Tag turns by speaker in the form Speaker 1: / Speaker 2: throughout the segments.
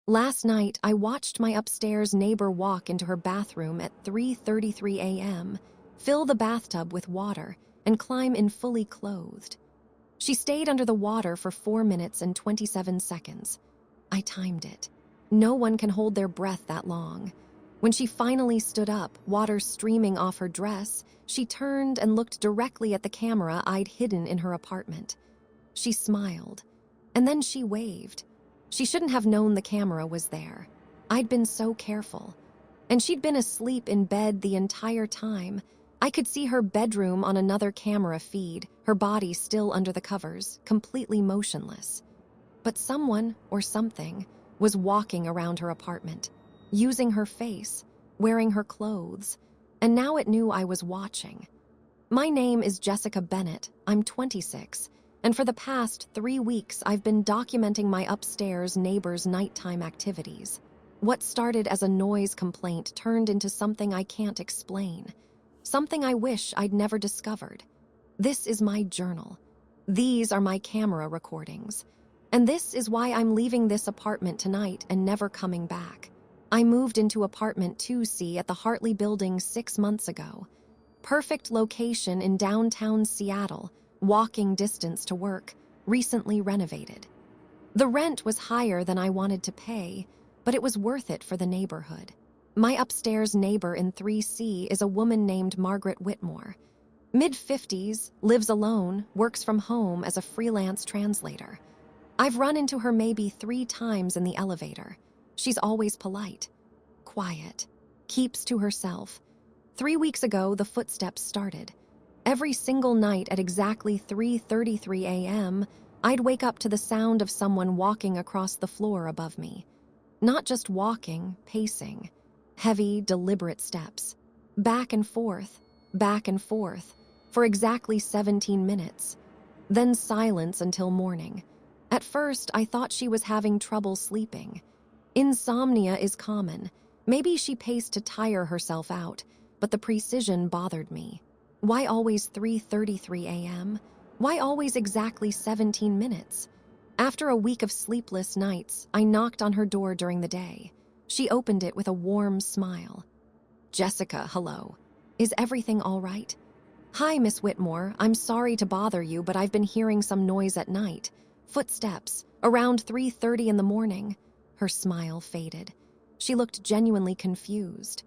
Speaker 1: Last night, I watched my upstairs neighbor walk into her bathroom at 3:33 a.m., fill the bathtub with water, and climb in fully clothed. She stayed under the water for 4 minutes and 27 seconds. I timed it. No one can hold their breath that long. When she finally stood up, water streaming off her dress, she turned and looked directly at the camera I'd hidden in her apartment. She smiled, and then she waved. She shouldn't have known the camera was there. I'd been so careful. And she'd been asleep in bed the entire time. I could see her bedroom on another camera feed, her body still under the covers, completely motionless. But someone, or something, was walking around her apartment, using her face, wearing her clothes, and now it knew I was watching. My name is Jessica Bennett. I'm 26, and for the past 3 weeks I've been documenting my upstairs neighbor's nighttime activities. What started as a noise complaint turned into something I can't explain, something I wish I'd never discovered. This is my journal. These are my camera recordings. And this is why I'm leaving this apartment tonight and never coming back. I moved into apartment 2C at the Hartley Building 6 months ago. Perfect location in downtown Seattle, walking distance to work, recently renovated. The rent was higher than I wanted to pay, but it was worth it for the neighborhood. My upstairs neighbor in 3C is a woman named Margaret Whitmore. Mid-50s, lives alone, works from home as a freelance translator. I've run into her maybe 3 times in the elevator. She's always polite, quiet, keeps to herself. 3 weeks ago, the footsteps started. Every single night at exactly 3:33 a.m., I'd wake up to the sound of someone walking across the floor above me. Not just walking, pacing. Heavy, deliberate steps. Back and forth, for exactly 17 minutes. Then silence until morning. At first, I thought she was having trouble sleeping. Insomnia is common. Maybe she paced to tire herself out, but the precision bothered me. Why always 3:33 a.m.? Why always exactly 17 minutes? After a week of sleepless nights, I knocked on her door during the day. She opened it with a warm smile. "Jessica, hello. Is everything all right?" "Hi, Miss Whitmore. I'm sorry to bother you, but I've been hearing some noise at night. Footsteps, around 3:30 in the morning." Her smile faded. She looked genuinely confused.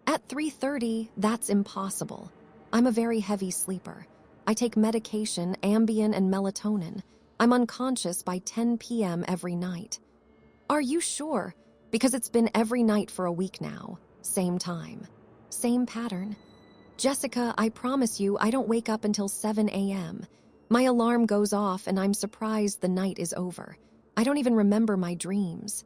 Speaker 1: "At 3:30, that's impossible. I'm a very heavy sleeper. I take medication, Ambien and melatonin. I'm unconscious by 10 p.m. every night." "Are you sure? Because it's been every night for a week now. Same time. Same pattern." "Jessica, I promise you I don't wake up until 7 a.m. My alarm goes off and I'm surprised the night is over. I don't even remember my dreams."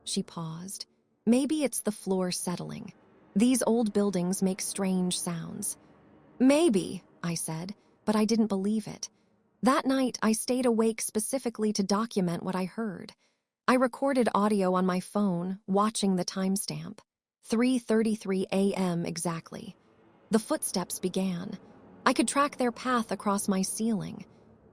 Speaker 1: She paused. "Maybe it's the floor settling. These old buildings make strange sounds." "Maybe," I said, but I didn't believe it. That night, I stayed awake specifically to document what I heard. I recorded audio on my phone, watching the timestamp. 3:33 a.m. exactly. The footsteps began. I could track their path across my ceiling,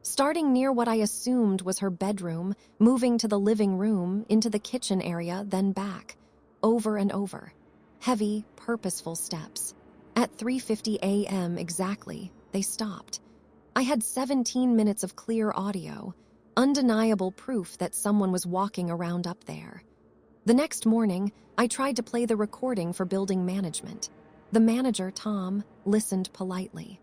Speaker 1: starting near what I assumed was her bedroom, moving to the living room, into the kitchen area, then back, over and over. Heavy, purposeful steps. At 3:50 a.m. exactly, they stopped. I had 17 minutes of clear audio, undeniable proof that someone was walking around up there. The next morning, I tried to play the recording for building management. The manager, Tom, listened politely.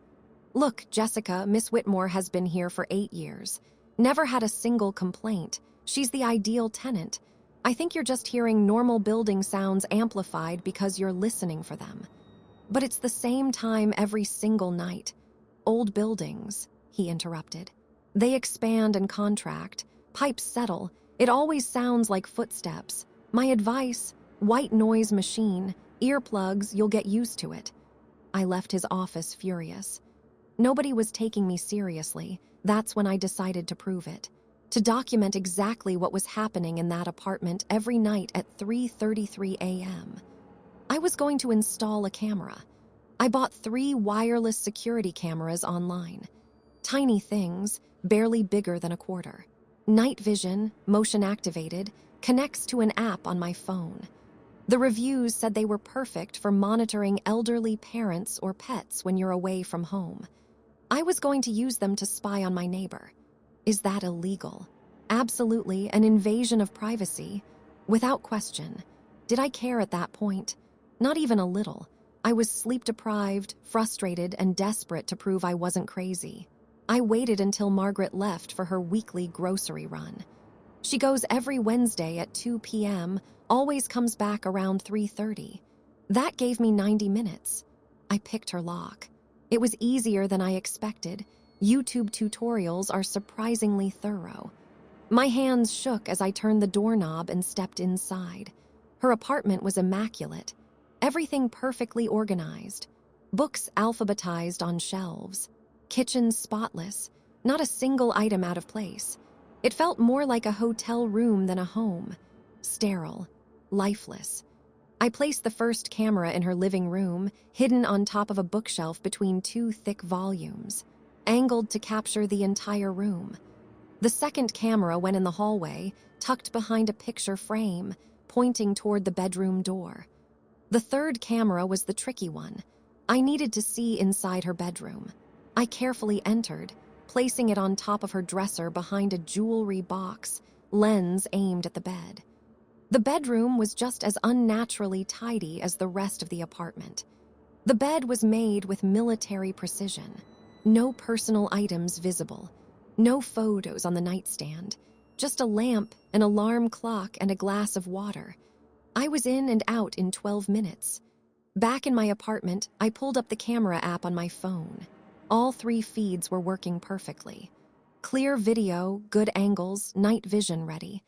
Speaker 1: "Look, Jessica, Miss Whitmore has been here for 8 years. Never had a single complaint. She's the ideal tenant. I think you're just hearing normal building sounds amplified because you're listening for them. But it's the same time every single night. Old buildings," he interrupted. "They expand and contract. Pipes settle. It always sounds like footsteps. My advice, white noise machine, earplugs, you'll get used to it." I left his office furious. Nobody was taking me seriously. That's when I decided to prove it. To document exactly what was happening in that apartment every night at 3:33 a.m. I was going to install a camera. I bought 3 wireless security cameras online. Tiny things, barely bigger than a quarter. Night vision, motion activated, connects to an app on my phone. The reviews said they were perfect for monitoring elderly parents or pets when you're away from home. I was going to use them to spy on my neighbor. Is that illegal? Absolutely, an invasion of privacy. Without question. Did I care at that point? Not even a little. I was sleep-deprived, frustrated, and desperate to prove I wasn't crazy. I waited until Margaret left for her weekly grocery run. She goes every Wednesday at 2 p.m., always comes back around 3:30. That gave me 90 minutes. I picked her lock. It was easier than I expected. YouTube tutorials are surprisingly thorough. My hands shook as I turned the doorknob and stepped inside. Her apartment was immaculate. Everything perfectly organized. Books alphabetized on shelves. Kitchen spotless. Not a single item out of place. It felt more like a hotel room than a home. Sterile. Lifeless. I placed the first camera in her living room, hidden on top of a bookshelf between two thick volumes, angled to capture the entire room. The second camera went in the hallway, tucked behind a picture frame, pointing toward the bedroom door. The third camera was the tricky one. I needed to see inside her bedroom. I carefully entered, placing it on top of her dresser behind a jewelry box, lens aimed at the bed. The bedroom was just as unnaturally tidy as the rest of the apartment. The bed was made with military precision. No personal items visible. No photos on the nightstand. Just a lamp, an alarm clock, and a glass of water. I was in and out in 12 minutes. Back in my apartment, I pulled up the camera app on my phone. All 3 feeds were working perfectly. Clear video, good angles, night vision ready.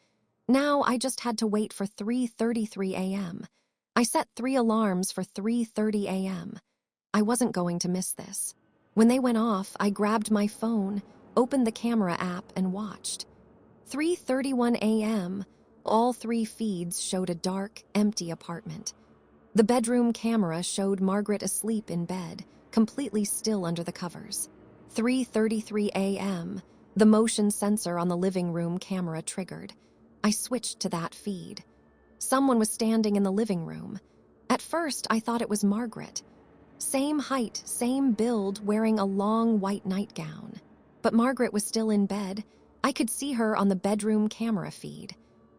Speaker 1: Now I just had to wait for 3:33 a.m. I set 3 alarms for 3:30 a.m. I wasn't going to miss this. When they went off, I grabbed my phone, opened the camera app, and watched. 3:31 a.m., all 3 feeds showed a dark, empty apartment. The bedroom camera showed Margaret asleep in bed, completely still under the covers. 3:33 a.m., the motion sensor on the living room camera triggered. I switched to that feed. Someone was standing in the living room. At first, I thought it was Margaret. Same height, same build, wearing a long white nightgown. But Margaret was still in bed. I could see her on the bedroom camera feed.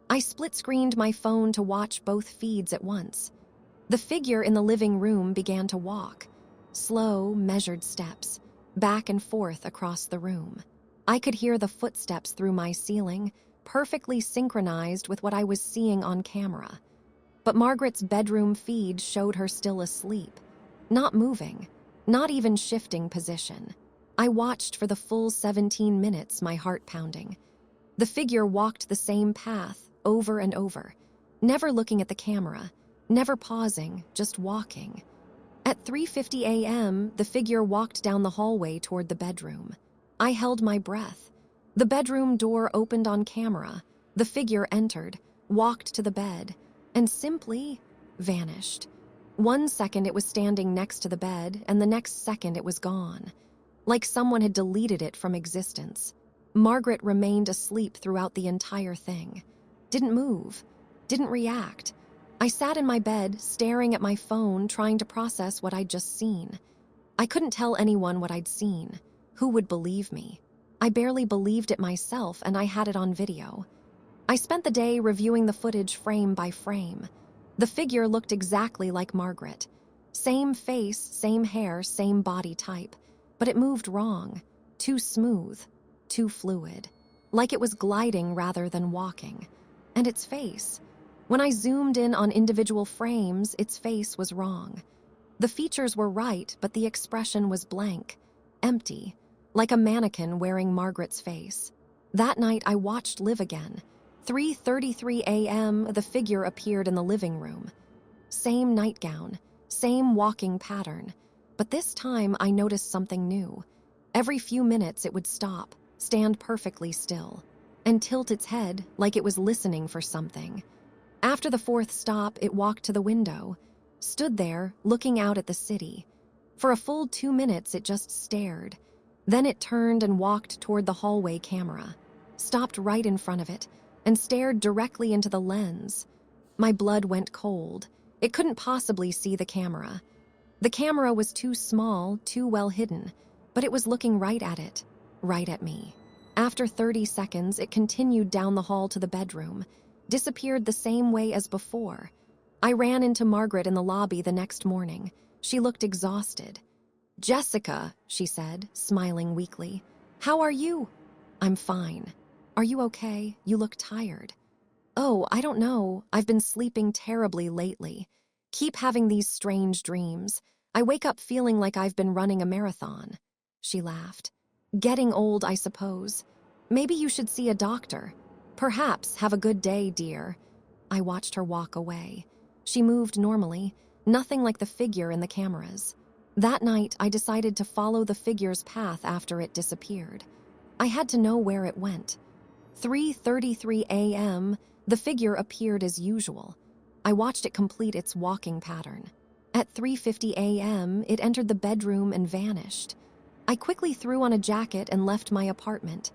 Speaker 1: I split-screened my phone to watch both feeds at once. The figure in the living room began to walk. Slow, measured steps, back and forth across the room. I could hear the footsteps through my ceiling, perfectly synchronized with what I was seeing on camera. But Margaret's bedroom feed showed her still asleep, not moving, not even shifting position. I watched for the full 17 minutes, my heart pounding. The figure walked the same path, over and over, never looking at the camera, never pausing, just walking. At 3:50 a.m., the figure walked down the hallway toward the bedroom. I held my breath. The bedroom door opened on camera. The figure entered, walked to the bed, and simply vanished. 1 second it was standing next to the bed, and the next second it was gone. Like someone had deleted it from existence. Margaret remained asleep throughout the entire thing. Didn't move, didn't react. I sat in my bed, staring at my phone, trying to process what I'd just seen. I couldn't tell anyone what I'd seen. Who would believe me? I barely believed it myself, and I had it on video. I spent the day reviewing the footage frame by frame. The figure looked exactly like Margaret. Same face, same hair, same body type. But it moved wrong. Too smooth. Too fluid. Like it was gliding rather than walking. And its face. When I zoomed in on individual frames, its face was wrong. The features were right, but the expression was blank. Empty. Like a mannequin wearing Margaret's face. That night, I watched live again. 3:33 a.m., the figure appeared in the living room. Same nightgown, same walking pattern. But this time, I noticed something new. Every few minutes, it would stop, stand perfectly still, and tilt its head like it was listening for something. After the 4th stop, it walked to the window, stood there, looking out at the city. For a full 2 minutes, it just stared. Then it turned and walked toward the hallway camera, stopped right in front of it, and stared directly into the lens. My blood went cold. It couldn't possibly see the camera. The camera was too small, too well hidden, but it was looking right at it, right at me. After 30 seconds, it continued down the hall to the bedroom, disappeared the same way as before. I ran into Margaret in the lobby the next morning. She looked exhausted. "Jessica," she said, smiling weakly. "How are you?" "I'm fine." "Are you okay? You look tired." "Oh, I don't know. I've been sleeping terribly lately. Keep having these strange dreams. I wake up feeling like I've been running a marathon." She laughed. "Getting old, I suppose. Maybe you should see a doctor. Perhaps. Have a good day, dear." I watched her walk away. She moved normally, nothing like the figure in the cameras. That night, I decided to follow the figure's path after it disappeared. I had to know where it went. 3:33 a.m., the figure appeared as usual. I watched it complete its walking pattern. At 3:50 a.m., it entered the bedroom and vanished. I quickly threw on a jacket and left my apartment.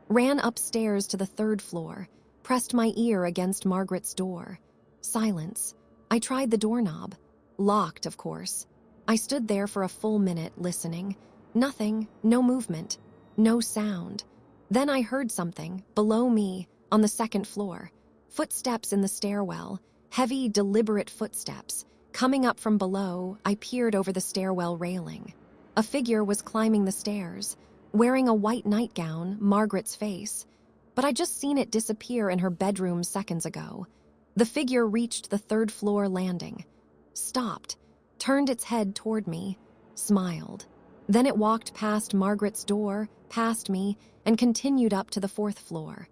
Speaker 1: Ran upstairs to the 3rd floor, pressed my ear against Margaret's door. Silence. I tried the doorknob. Locked, of course. I stood there for a full minute, listening. Nothing, no movement, no sound. Then I heard something, below me, on the 2nd floor. Footsteps in the stairwell, heavy, deliberate footsteps. Coming up from below, I peered over the stairwell railing. A figure was climbing the stairs, wearing a white nightgown, Margaret's face. But I'd just seen it disappear in her bedroom seconds ago. The figure reached the 3rd floor landing. Stopped, turned its head toward me, smiled. Then it walked past Margaret's door, past me, and continued up to the 4th floor.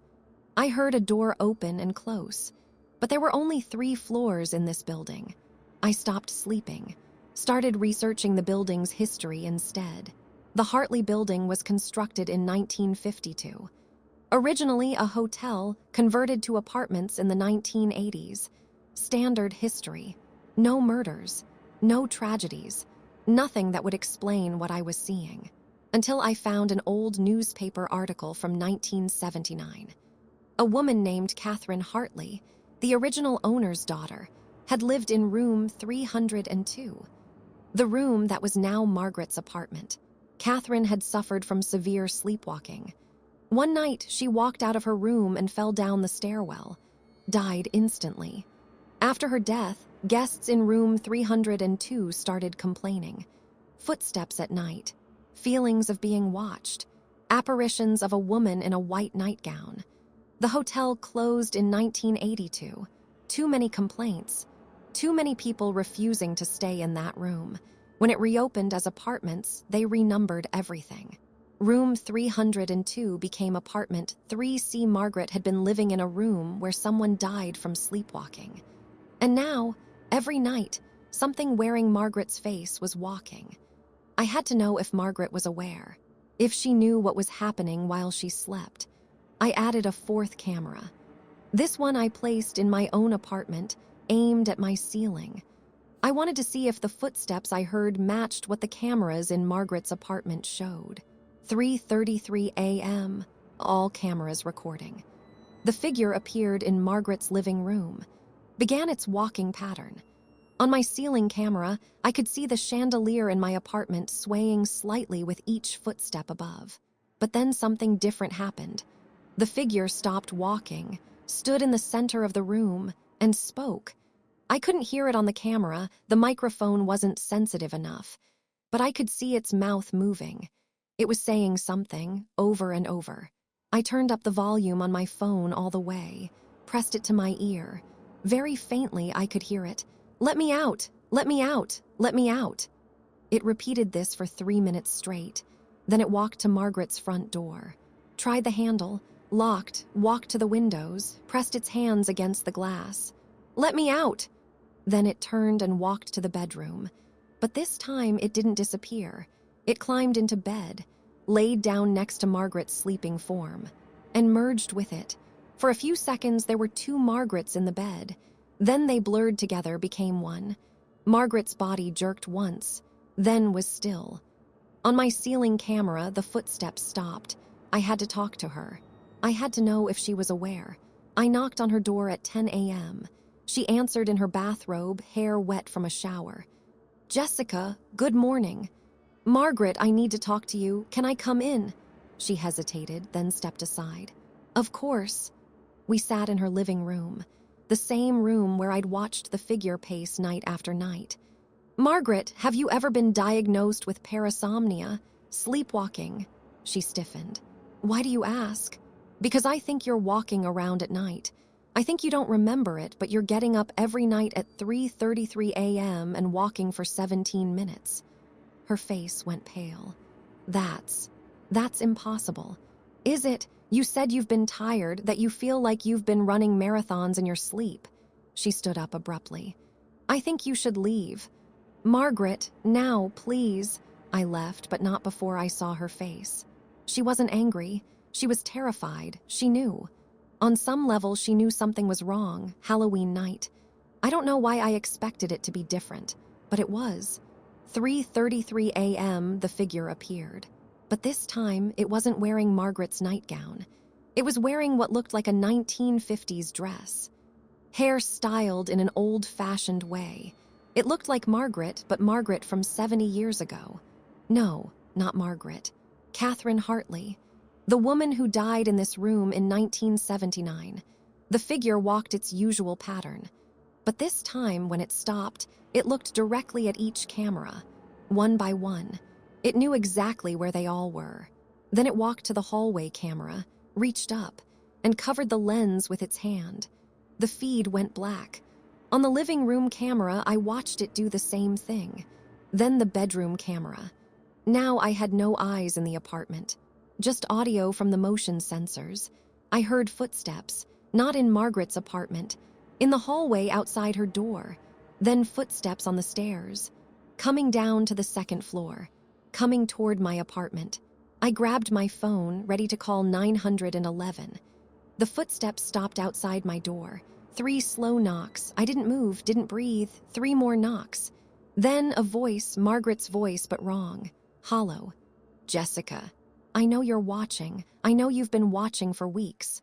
Speaker 1: I heard a door open and close, but there were only 3 floors in this building. I stopped sleeping, started researching the building's history instead. The Hartley Building was constructed in 1952. Originally a hotel, converted to apartments in the 1980s. Standard history. No murders, no tragedies, nothing that would explain what I was seeing. Until I found an old newspaper article from 1979. A woman named Catherine Hartley, the original owner's daughter, had lived in room 302. The room that was now Margaret's apartment. Catherine had suffered from severe sleepwalking. One night, she walked out of her room and fell down the stairwell. Died instantly. After her death, guests in room 302 started complaining. Footsteps at night. Feelings of being watched. Apparitions of a woman in a white nightgown. The hotel closed in 1982. Too many complaints. Too many people refusing to stay in that room. When it reopened as apartments, they renumbered everything. Room 302 became apartment 3C. Margaret had been living in a room where someone died from sleepwalking. And now, every night, something wearing Margaret's face was walking. I had to know if Margaret was aware, if she knew what was happening while she slept. I added a 4th camera. This one I placed in my own apartment, aimed at my ceiling. I wanted to see if the footsteps I heard matched what the cameras in Margaret's apartment showed. 3:33 a.m., all cameras recording. The figure appeared in Margaret's living room, began its walking pattern. On my ceiling camera, I could see the chandelier in my apartment swaying slightly with each footstep above. But then something different happened. The figure stopped walking, stood in the center of the room, and spoke. I couldn't hear it on the camera, the microphone wasn't sensitive enough, but I could see its mouth moving. It was saying something, over and over. I turned up the volume on my phone all the way, pressed it to my ear. Very faintly, I could hear it. "Let me out! Let me out! Let me out!" It repeated this for 3 minutes straight. Then it walked to Margaret's front door. Tried the handle, locked, walked to the windows, pressed its hands against the glass. "Let me out!" Then it turned and walked to the bedroom. But this time it didn't disappear. It climbed into bed, laid down next to Margaret's sleeping form, and merged with it. For a few seconds there were 2 Margarets in the bed. Then they blurred together, became one. Margaret's body jerked once, then was still. On my ceiling camera, the footsteps stopped. I had to talk to her. I had to know if she was aware. I knocked on her door at 10 a.m. She answered in her bathrobe, hair wet from a shower. "Jessica, good morning." "Margaret, I need to talk to you. Can I come in?" She hesitated, then stepped aside. "Of course." We sat in her living room, the same room where I'd watched the figure pace night after night. "Margaret, have you ever been diagnosed with parasomnia, sleepwalking?" She stiffened. "Why do you ask?" "Because I think you're walking around at night. I think you don't remember it, but you're getting up every night at 3:33 a.m. and walking for 17 minutes. Her face went pale. That's impossible. Is it? You said you've been tired, that you feel like you've been running marathons in your sleep." She stood up abruptly. "I think you should leave." "Margaret, now, please." I left, but not before I saw her face. She wasn't angry. She was terrified. She knew. On some level, she knew something was wrong, Halloween night. I don't know why I expected it to be different, but it was. 3:33 a.m., the figure appeared. But this time, it wasn't wearing Margaret's nightgown. It was wearing what looked like a 1950s dress. Hair styled in an old-fashioned way. It looked like Margaret, but Margaret from 70 years ago. No, not Margaret. Catherine Hartley. The woman who died in this room in 1979. The figure walked its usual pattern. But this time, when it stopped, it looked directly at each camera, one by one. It knew exactly where they all were. Then it walked to the hallway camera, reached up, and covered the lens with its hand. The feed went black. On the living room camera, I watched it do the same thing. Then the bedroom camera. Now I had no eyes in the apartment, just audio from the motion sensors. I heard footsteps, not in Margaret's apartment, in the hallway outside her door, then footsteps on the stairs, coming down to the second floor, coming toward my apartment. I grabbed my phone, ready to call 911. The footsteps stopped outside my door. 3 slow knocks. I didn't move, didn't breathe. 3 more knocks. Then a voice, Margaret's voice, but wrong. Hollow. "Jessica, I know you're watching. I know you've been watching for weeks."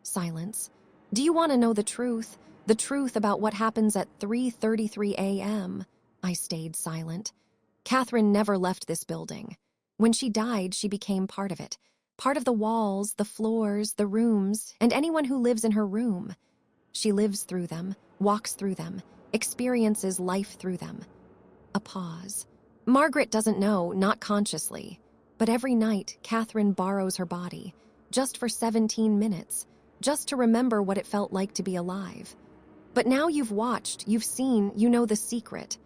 Speaker 1: Silence. "Do you want to know the truth? The truth about what happens at 3:33 a.m.? I stayed silent. Catherine never left this building. When she died, she became part of it. Part of the walls, the floors, the rooms, and anyone who lives in her room. She lives through them, walks through them, experiences life through them." A pause. "Margaret doesn't know, not consciously. But every night, Catherine borrows her body, just for 17 minutes, just to remember what it felt like to be alive. But now you've watched, you've seen, you know the secret."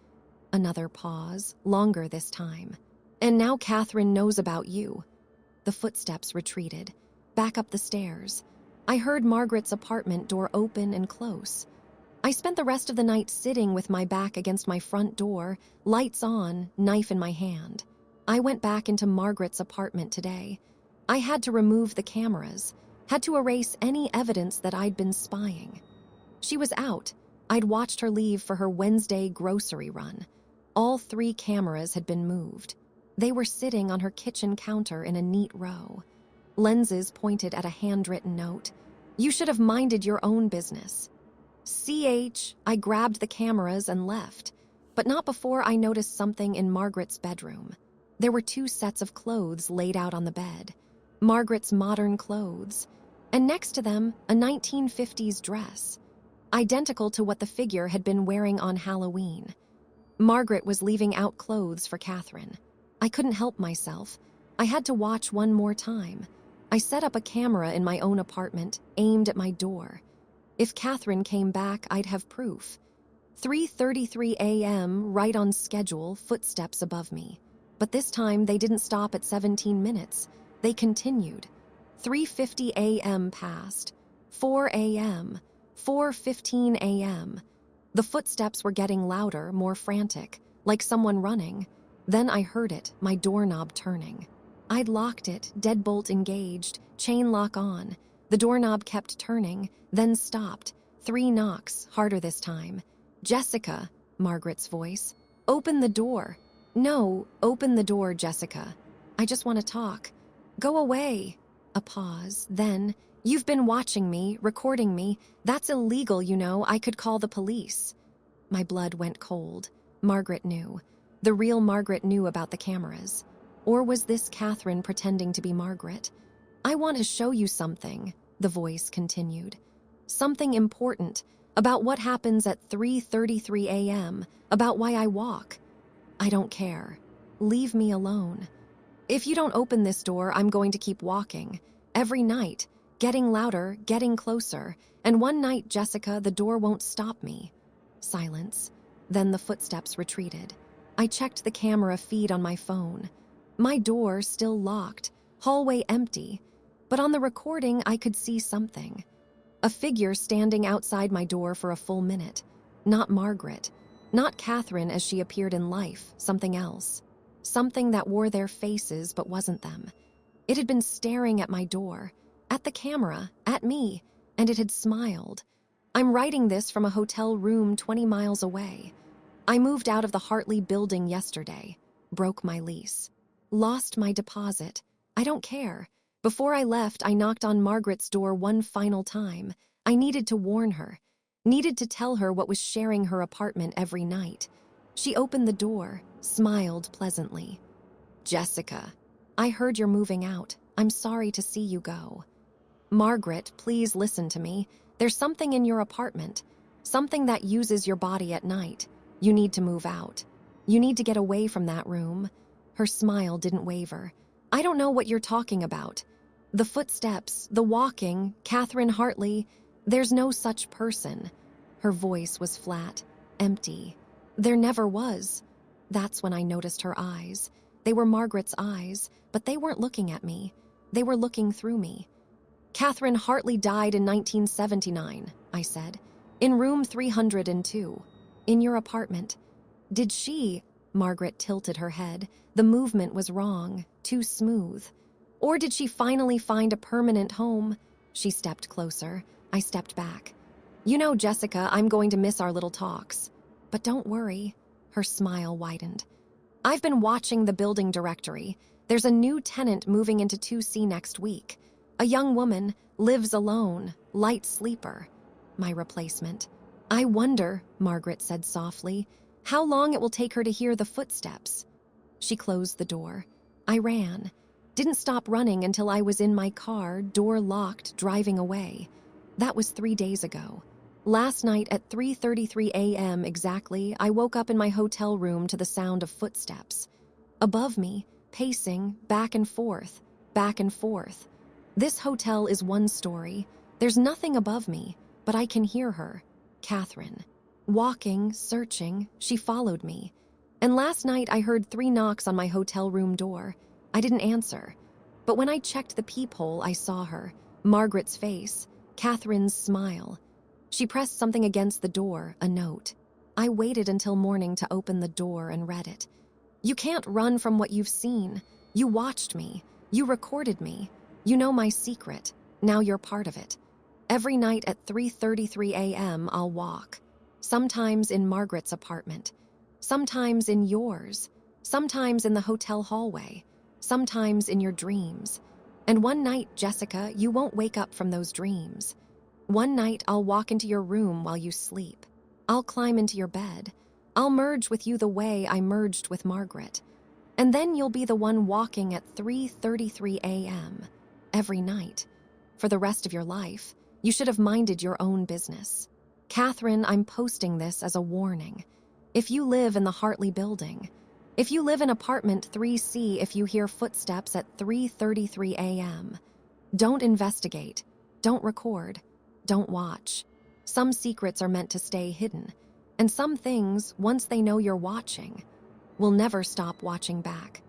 Speaker 1: Another pause, longer this time. "And now Catherine knows about you." The footsteps retreated, back up the stairs. I heard Margaret's apartment door open and close. I spent the rest of the night sitting with my back against my front door, lights on, knife in my hand. I went back into Margaret's apartment today. I had to remove the cameras, had to erase any evidence that I'd been spying. She was out. I'd watched her leave for her Wednesday grocery run. All 3 cameras had been moved. They were sitting on her kitchen counter in a neat row. Lenses pointed at a handwritten note. "You should have minded your own business." I grabbed the cameras and left, but not before I noticed something in Margaret's bedroom. There were 2 sets of clothes laid out on the bed. Margaret's modern clothes, and next to them, a 1950s dress, identical to what the figure had been wearing on Halloween. Margaret was leaving out clothes for Catherine. I couldn't help myself. I had to watch one more time. I set up a camera in my own apartment, aimed at my door. If Catherine came back, I'd have proof. 3:33 a.m., right on schedule, footsteps above me. But this time, they didn't stop at 17 minutes. They continued. 3:50 a.m. passed. 4 a.m. 4:15 a.m. The footsteps were getting louder, more frantic, like someone running. Then I heard it, my doorknob turning. I'd locked it, deadbolt engaged, chain lock on. The doorknob kept turning, then stopped. 3 knocks, harder this time. "Jessica," Margaret's voice. "Open the door." "No, open the door, Jessica. I just want to talk." "Go away." A pause, then, You've been watching me, recording me. That's illegal, you know. I could call the police." My blood went cold. Margaret knew. The real Margaret knew about the cameras. Or was this Catherine pretending to be Margaret? "I want to show you something," the voice continued. "Something important, about what happens at 3:33 a.m., about why I walk. I don't care. Leave me alone. If you don't open this door, I'm going to keep walking. Every night, getting louder, getting closer. And one night, Jessica, the door won't stop me." Silence. Then the footsteps retreated. I checked the camera feed on my phone. My door still locked, hallway empty. But on the recording, I could see something. A figure standing outside my door for a full minute. Not Margaret. Not Catherine as she appeared in life. Something else. Something that wore their faces but wasn't them. It had been staring at my door, at the camera, at me, and it had smiled. I'm writing this from a hotel room 20 miles away. I moved out of the Hartley Building yesterday. Broke my lease. Lost my deposit. I don't care. Before I left, I knocked on Margaret's door one final time. I needed to warn her. Needed to tell her what was sharing her apartment every night. She opened the door, smiled pleasantly. "Jessica, I heard you're moving out. I'm sorry to see you go." "Margaret, please listen to me. There's something in your apartment. Something that uses your body at night. You need to move out. You need to get away from that room." Her smile didn't waver. "I don't know what you're talking about. The footsteps, the walking, Catherine Hartley, there's no such person." Her voice was flat, empty. "There never was." That's when I noticed her eyes. They were Margaret's eyes, but they weren't looking at me. They were looking through me. "Catherine Hartley died in 1979, I said. "In room 302. In your apartment. Did she—" Margaret tilted her head. The movement was wrong, too smooth. "Or did she finally find a permanent home?" She stepped closer. I stepped back. "You know, Jessica, I'm going to miss our little talks. But don't worry." Her smile widened. "I've been watching the building directory. There's a new tenant moving into 2C next week. A young woman, lives alone, light sleeper. My replacement. I wonder," Margaret said softly, "how long it will take her to hear the footsteps." She closed the door. I ran. Didn't stop running until I was in my car, door locked, driving away. That was 3 days ago. Last night at 3:33 a.m. exactly, I woke up in my hotel room to the sound of footsteps. Above me, pacing, back and forth, back and forth. This hotel is one story. There's nothing above me, but I can hear her. Catherine. Walking, searching, she followed me. And last night I heard 3 knocks on my hotel room door. I didn't answer. But when I checked the peephole, I saw her. Margaret's face. Catherine's smile. She pressed something against the door, a note. I waited until morning to open the door and read it. "You can't run from what you've seen. You watched me. You recorded me. You know my secret. Now you're part of it. Every night at 3:33 a.m. I'll walk. Sometimes in Margaret's apartment. Sometimes in yours. Sometimes in the hotel hallway. Sometimes in your dreams. And one night, Jessica, you won't wake up from those dreams. One night I'll walk into your room while you sleep. I'll climb into your bed. I'll merge with you the way I merged with Margaret. And then you'll be the one walking at 3:33 a.m. every night. For the rest of your life, you should have minded your own business. Catherine, I'm posting this as a warning. If you live in the Hartley Building, if you live in apartment 3C, if you hear footsteps at 3:33 a.m., don't investigate, don't record, don't watch. Some secrets are meant to stay hidden, and some things, once they know you're watching, will never stop watching back.